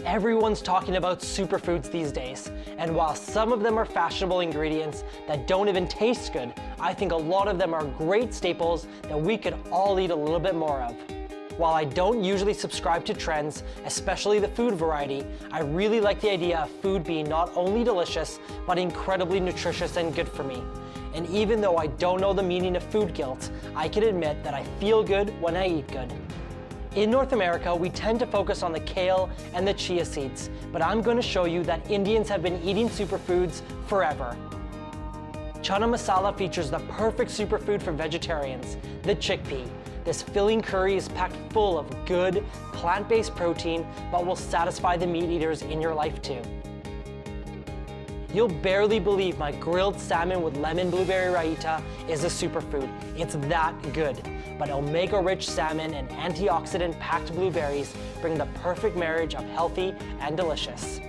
Everyone's talking about superfoods these days, and while some of them are fashionable ingredients that don't even taste good, I think a lot of them are great staples that we could all eat a little bit more of. While I don't usually subscribe to trends, especially the food variety, I really like the idea of food being not only delicious, but incredibly nutritious and good for me. And even though I don't know the meaning of food guilt, I can admit that I feel good when I eat good. In North America, we tend to focus on the kale and the chia seeds, but I'm going to show you that Indians have been eating superfoods forever. Chana masala features the perfect superfood for vegetarians, the chickpea. This filling curry is packed full of good, plant-based protein, but will satisfy the meat eaters in your life too. You'll barely believe my grilled salmon with lemon blueberry raita is a superfood. It's that good. But omega-rich salmon and antioxidant-packed blueberries bring the perfect marriage of healthy and delicious.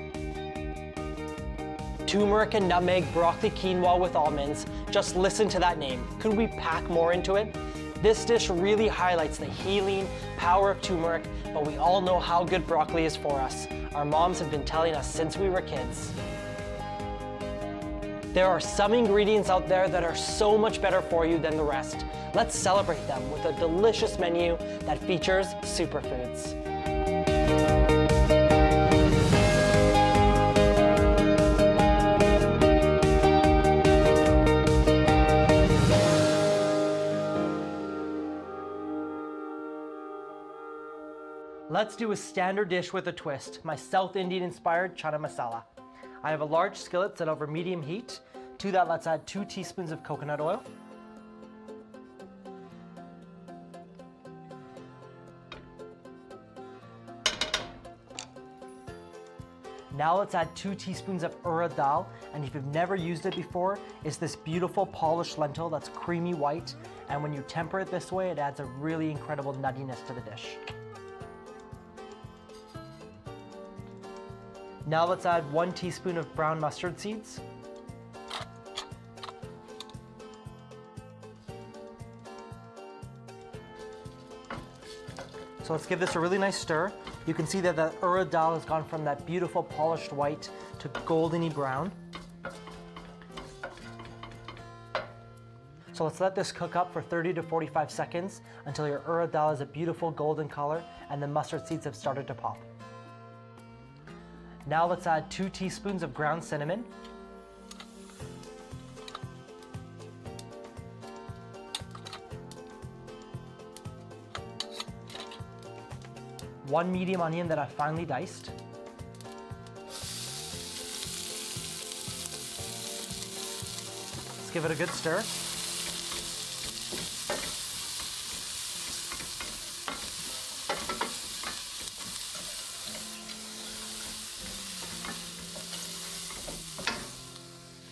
Turmeric and nutmeg broccoli quinoa with almonds. Just listen to that name. Could we pack more into it? This dish really highlights the healing power of turmeric, but we all know how good broccoli is for us. Our moms have been telling us since we were kids. There are some ingredients out there that are so much better for you than the rest. Let's celebrate them with a delicious menu that features superfoods. Let's do a standard dish with a twist, my South Indian inspired chana masala. I have a large skillet set over medium heat. To that, let's add 2 teaspoons of coconut oil. Now let's add 2 teaspoons of urad dal, and if you've never used it before, it's this beautiful polished lentil that's creamy white, and when you temper it this way, it adds a really incredible nuttiness to the dish. Now let's add 1 teaspoon of brown mustard seeds. So let's give this a really nice stir. You can see that the urad dal has gone from that beautiful polished white to goldeny brown. So let's let this cook up for 30 to 45 seconds until your urad dal is a beautiful golden color and the mustard seeds have started to pop. Now let's add 2 teaspoons of ground cinnamon. One medium onion that I've finely diced. Let's give it a good stir.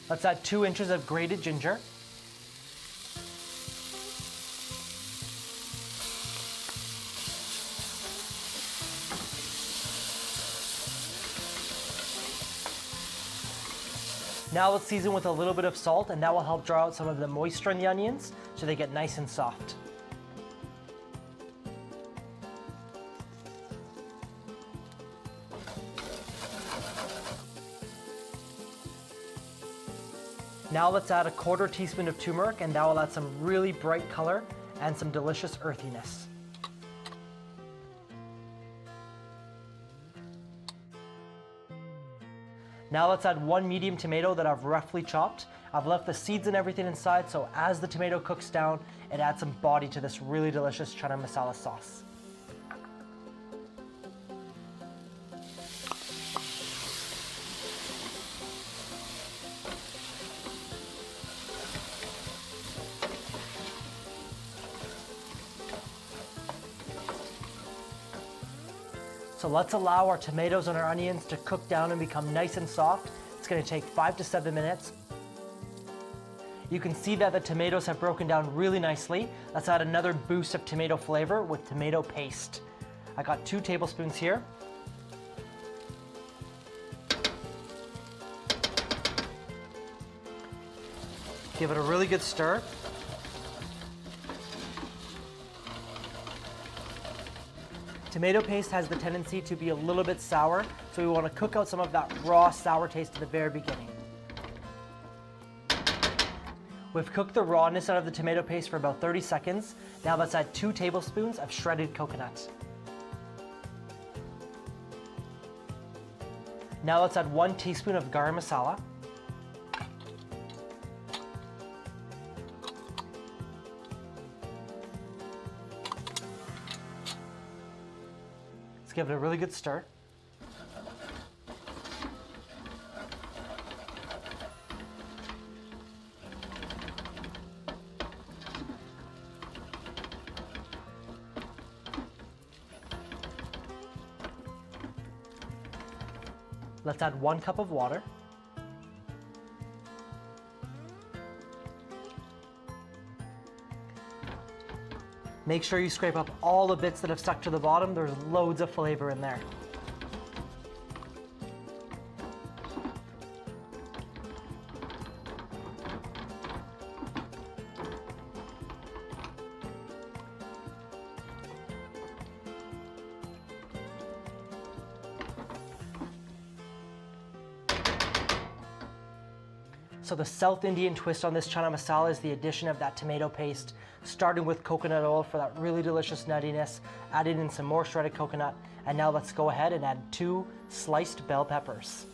Let's add 2 inches of grated ginger. Now let's season with a little bit of salt, and that will help draw out some of the moisture in the onions so they get nice and soft. Now let's add a 1/4 teaspoon of turmeric, and that will add some really bright color and some delicious earthiness. Now let's add 1 medium tomato that I've roughly chopped. I've left the seeds and everything inside, so as the tomato cooks down, it adds some body to this really delicious chana masala sauce. So let's allow our tomatoes and our onions to cook down and become nice and soft. It's going to take 5 to 7 minutes. You can see that the tomatoes have broken down really nicely. Let's add another boost of tomato flavor with tomato paste. I got 2 tablespoons here. Give it a really good stir. Tomato paste has the tendency to be a little bit sour, so we want to cook out some of that raw sour taste at the very beginning. We've cooked the rawness out of the tomato paste for about 30 seconds. Now let's add 2 tablespoons of shredded coconut. Now let's add 1 teaspoon of garam masala. Let's give it a really good stir. Let's add 1 cup of water. Make sure you scrape up all the bits that have stuck to the bottom. There's loads of flavor in there. So the South Indian twist on this chana masala is the addition of that tomato paste, starting with coconut oil for that really delicious nuttiness, added in some more shredded coconut, and now let's go ahead and add 2 sliced bell peppers.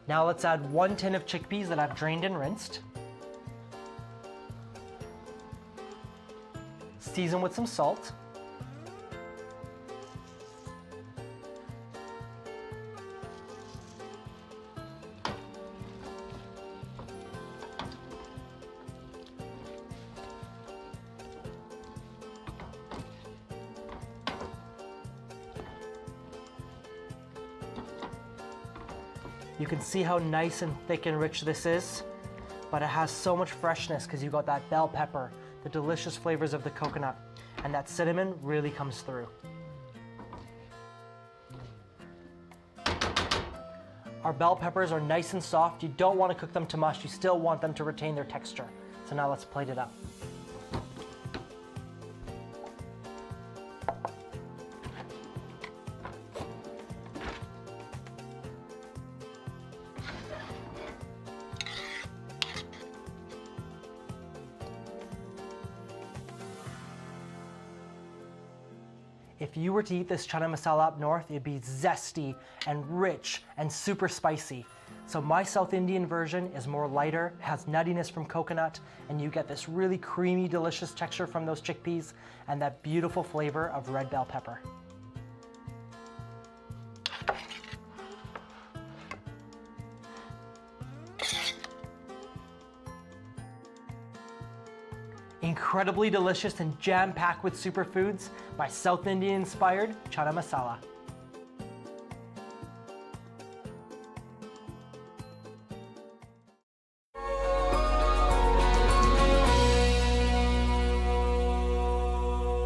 Now let's add 1 tin of chickpeas that I've drained and rinsed. Season with some salt. You can see how nice and thick and rich this is, but it has so much freshness because you got that bell pepper, the delicious flavors of the coconut, and that cinnamon really comes through. Our bell peppers are nice and soft. You don't want to cook them to mush. You still want them to retain their texture. So now let's plate it up. If you were to eat this chana masala up north, it'd be zesty and rich and super spicy. So my South Indian version is more lighter, has nuttiness from coconut, and you get this really creamy, delicious texture from those chickpeas and that beautiful flavor of red bell pepper. Incredibly delicious and jam-packed with superfoods, my South Indian-inspired chana masala.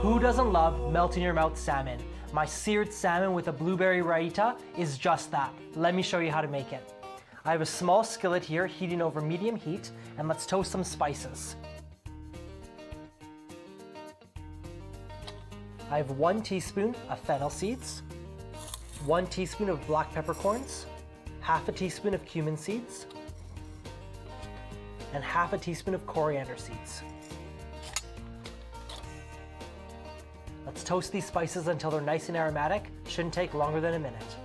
Who doesn't love melt-in-your-mouth salmon? My seared salmon with a blueberry raita is just that. Let me show you how to make it. I have a small skillet here heating over medium heat, and let's toast some spices. I have 1 teaspoon of fennel seeds, 1 teaspoon of black peppercorns, half a teaspoon of cumin seeds, and half a teaspoon of coriander seeds. Let's toast these spices until they're nice and aromatic. Shouldn't take longer than a minute.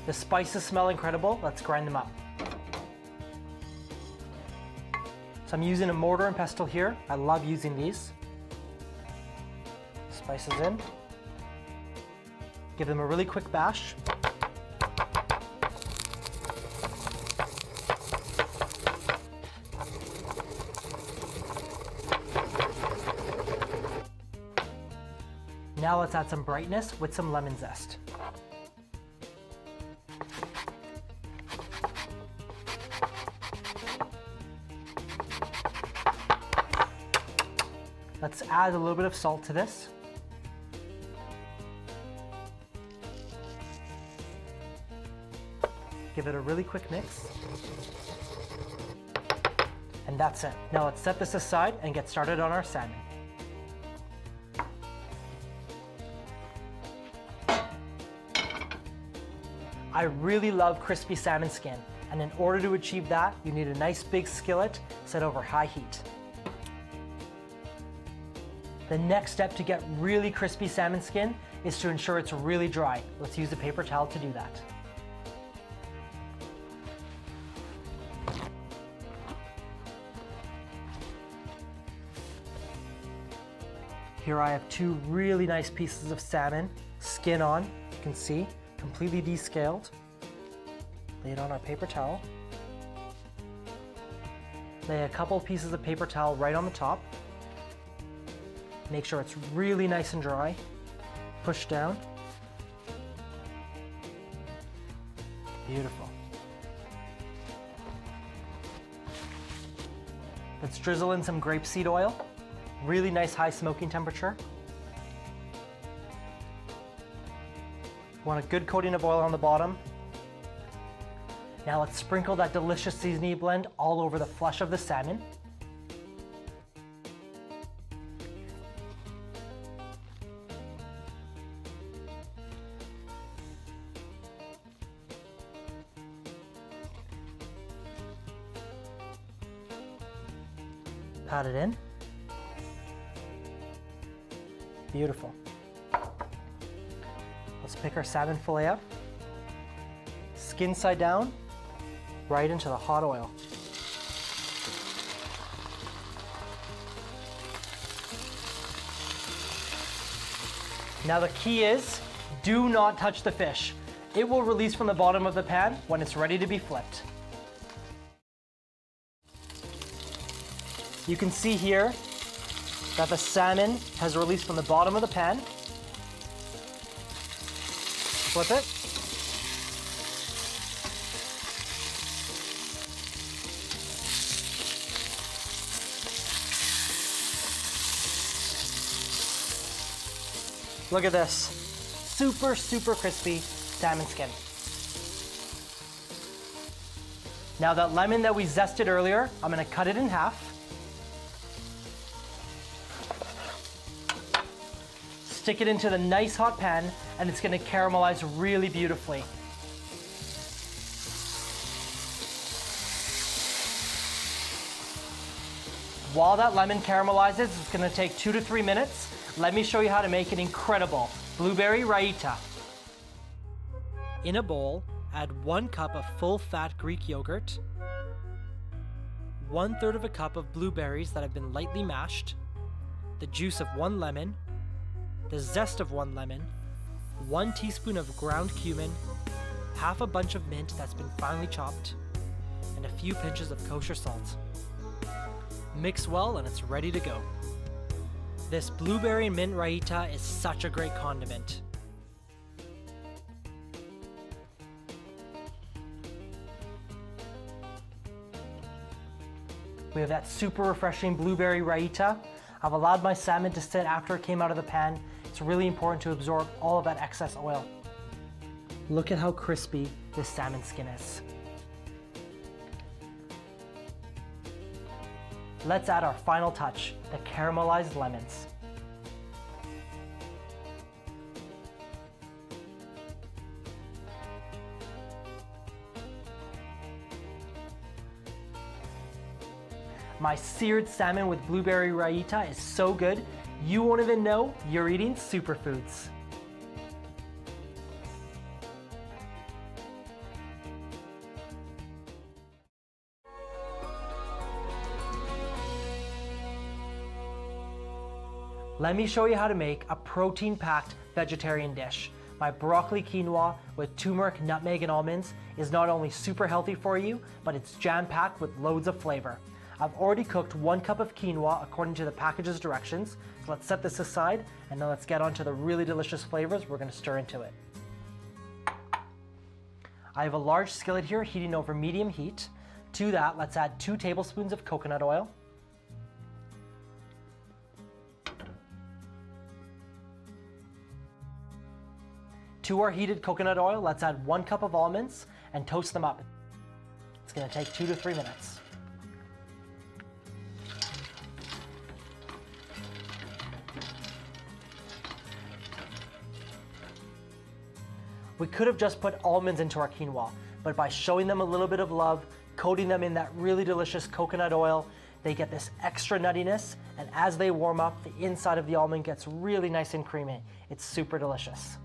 The spices smell incredible. Let's grind them up. So I'm using a mortar and pestle here. I love using these. Spices in. Give them a really quick bash. Now let's add some brightness with some lemon zest. Let's add a little bit of salt to this. Give it a really quick mix. And that's it. Now let's set this aside and get started on our salmon. I really love crispy salmon skin, and in order to achieve that, you need a nice big skillet set over high heat. The next step to get really crispy salmon skin is to ensure it's really dry. Let's use a paper towel to do that. Here I have two really nice pieces of salmon, skin on, you can see, completely descaled. Lay it on our paper towel. Lay a couple pieces of paper towel right on the top. Make sure it's really nice and dry. Push down. Beautiful. Let's drizzle in some grapeseed oil. Really nice high smoking temperature. Want a good coating of oil on the bottom. Now let's sprinkle that delicious seasoning blend all over the flesh of the salmon. Pat it in. Beautiful. Let's pick our salmon fillet up. Skin side down, right into the hot oil. Now the key is, do not touch the fish. It will release from the bottom of the pan when it's ready to be flipped. You can see here that the salmon has released from the bottom of the pan. Flip it. Look at this. Super, super crispy salmon skin. Now that lemon that we zested earlier, I'm gonna cut it in half. Stick it into the nice hot pan, and it's gonna caramelize really beautifully. While that lemon caramelizes, it's gonna take 2 to 3 minutes. Let me show you how to make an incredible blueberry raita. In a bowl, add 1 cup of full-fat Greek yogurt, 1/3 of a cup of blueberries that have been lightly mashed, the juice of 1 lemon, the zest of 1 lemon, 1 teaspoon of ground cumin, half a bunch of mint that's been finely chopped, and a few pinches of kosher salt. Mix well and it's ready to go. This blueberry and mint raita is such a great condiment. We have that super refreshing blueberry raita. I've allowed my salmon to sit after it came out of the pan. It's really important to absorb all of that excess oil. Look at how crispy this salmon skin is. Let's add our final touch, the caramelized lemons. My seared salmon with blueberry raita is so good, you won't even know you're eating superfoods. Let me show you how to make a protein-packed vegetarian dish. My broccoli quinoa with turmeric, nutmeg, and almonds is not only super healthy for you, but it's jam-packed with loads of flavor. I've already cooked 1 cup of quinoa according to the package's directions, so let's set this aside and then let's get on to the really delicious flavors we're going to stir into it. I have a large skillet here heating over medium heat. To that, let's add 2 tablespoons of coconut oil. To our heated coconut oil, let's add 1 cup of almonds and toast them up. It's gonna take 2 to 3 minutes. We could have just put almonds into our quinoa, but by showing them a little bit of love, coating them in that really delicious coconut oil, they get this extra nuttiness, and as they warm up, the inside of the almond gets really nice and creamy. It's super delicious.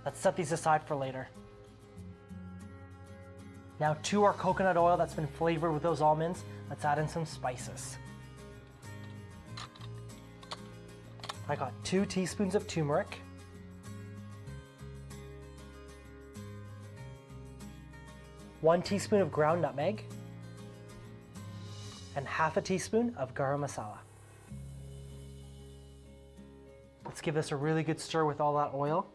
Let's set these aside for later. Now to our coconut oil that's been flavored with those almonds, let's add in some spices. I got 2 teaspoons of turmeric, 1 teaspoon of ground nutmeg, and half a teaspoon of garam masala. Let's give this a really good stir with all that oil.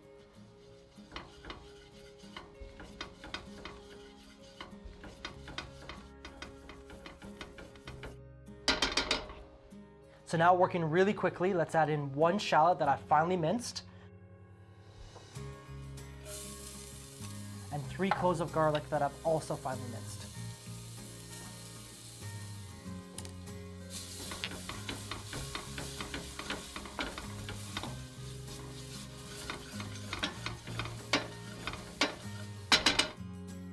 So now working really quickly, let's add in 1 shallot that I finely minced, and 3 cloves of garlic that I've also finely minced.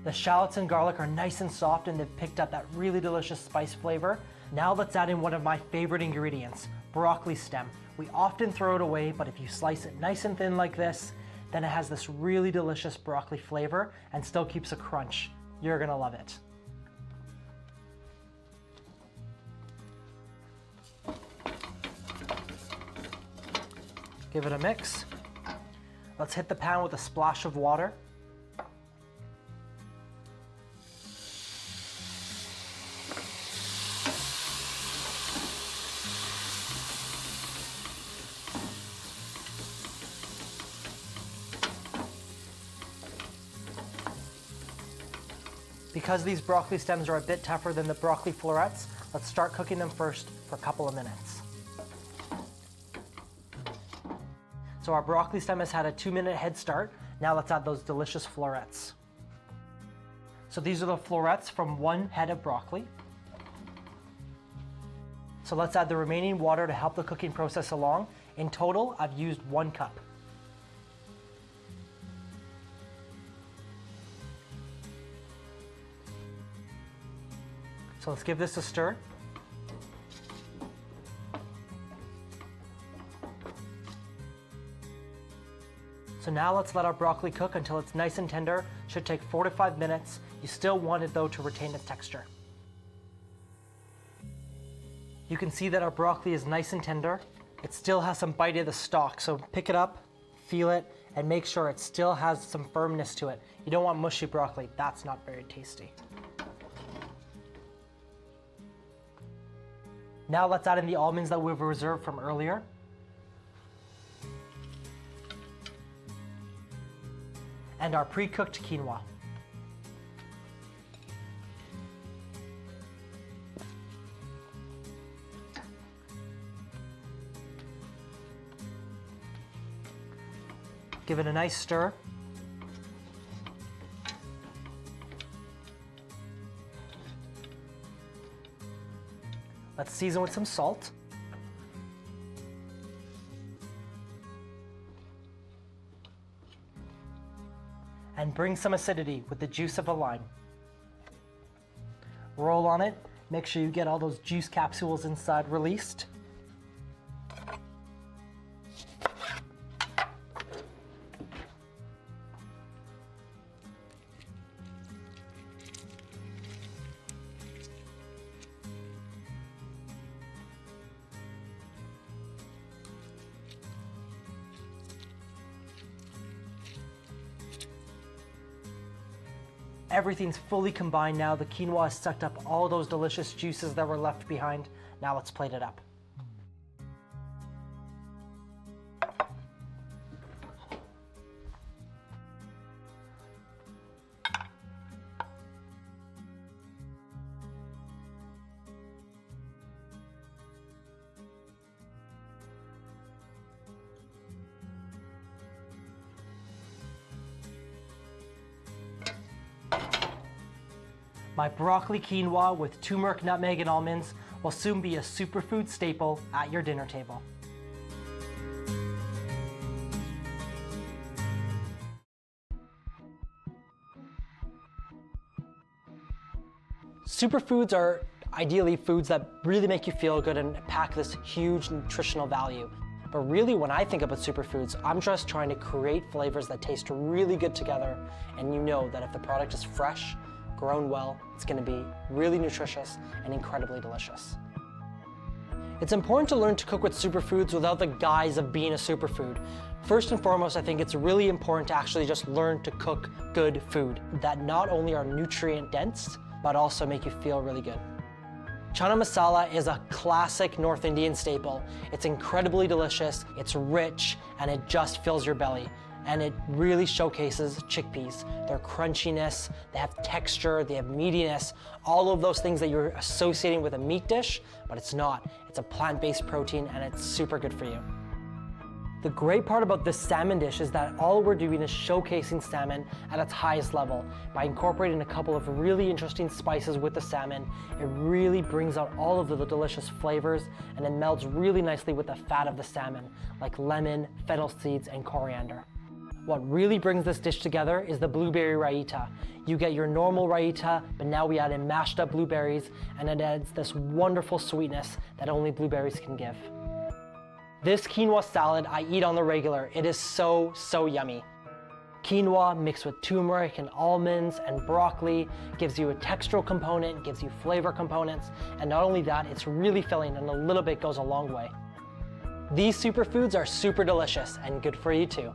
The shallots and garlic are nice and soft and they've picked up that really delicious spice flavor. Now let's add in one of my favorite ingredients, broccoli stem. We often throw it away, but if you slice it nice and thin like this, then it has this really delicious broccoli flavor and still keeps a crunch. You're gonna love it. Give it a mix. Let's hit the pan with a splash of water. Because these broccoli stems are a bit tougher than the broccoli florets, let's start cooking them first for a couple of minutes. So our broccoli stem has had a 2-minute head start. Now let's add those delicious florets. So these are the florets from 1 head of broccoli. So let's add the remaining water to help the cooking process along. In total, I've used 1 cup. So let's give this a stir. So now let's let our broccoli cook until it's nice and tender. Should take 4 to 5 minutes. You still want it though to retain its texture. You can see that our broccoli is nice and tender. It still has some bite of the stalk, so pick it up, feel it, and make sure it still has some firmness to it. You don't want mushy broccoli, that's not very tasty. Now let's add in the almonds that we've reserved from earlier. And our pre-cooked quinoa. Give it a nice stir. Let's season with some salt. And bring some acidity with the juice of a lime. Roll on it, make sure you get all those juice capsules inside released. Everything's fully combined now. The quinoa has sucked up all those delicious juices that were left behind. Now let's plate it up. My broccoli quinoa with turmeric, nutmeg, and almonds will soon be a superfood staple at your dinner table. Superfoods are ideally foods that really make you feel good and pack this huge nutritional value. But really, when I think about superfoods, I'm just trying to create flavors that taste really good together, and you know that if the product is fresh, grown well, it's going to be really nutritious and incredibly delicious. It's important to learn to cook with superfoods without the guise of being a superfood. First and foremost, I think it's really important to actually just learn to cook good food that not only are nutrient dense, but also make you feel really good. Chana masala is a classic North Indian staple. It's incredibly delicious, it's rich, and it just fills your belly. And it really showcases chickpeas. Their crunchiness, they have texture, they have meatiness, all of those things that you're associating with a meat dish, but it's not. It's a plant-based protein and it's super good for you. The great part about this salmon dish is that all we're doing is showcasing salmon at its highest level. By incorporating a couple of really interesting spices with the salmon, it really brings out all of the delicious flavors, and it melds really nicely with the fat of the salmon, like lemon, fennel seeds, and coriander. What really brings this dish together is the blueberry raita. You get your normal raita, but now we add in mashed up blueberries, and it adds this wonderful sweetness that only blueberries can give. This quinoa salad I eat on the regular. It is so yummy. Quinoa mixed with turmeric and almonds and broccoli gives you a textural component, gives you flavor components, and not only that, it's really filling, and a little bit goes a long way. These superfoods are super delicious and good for you too.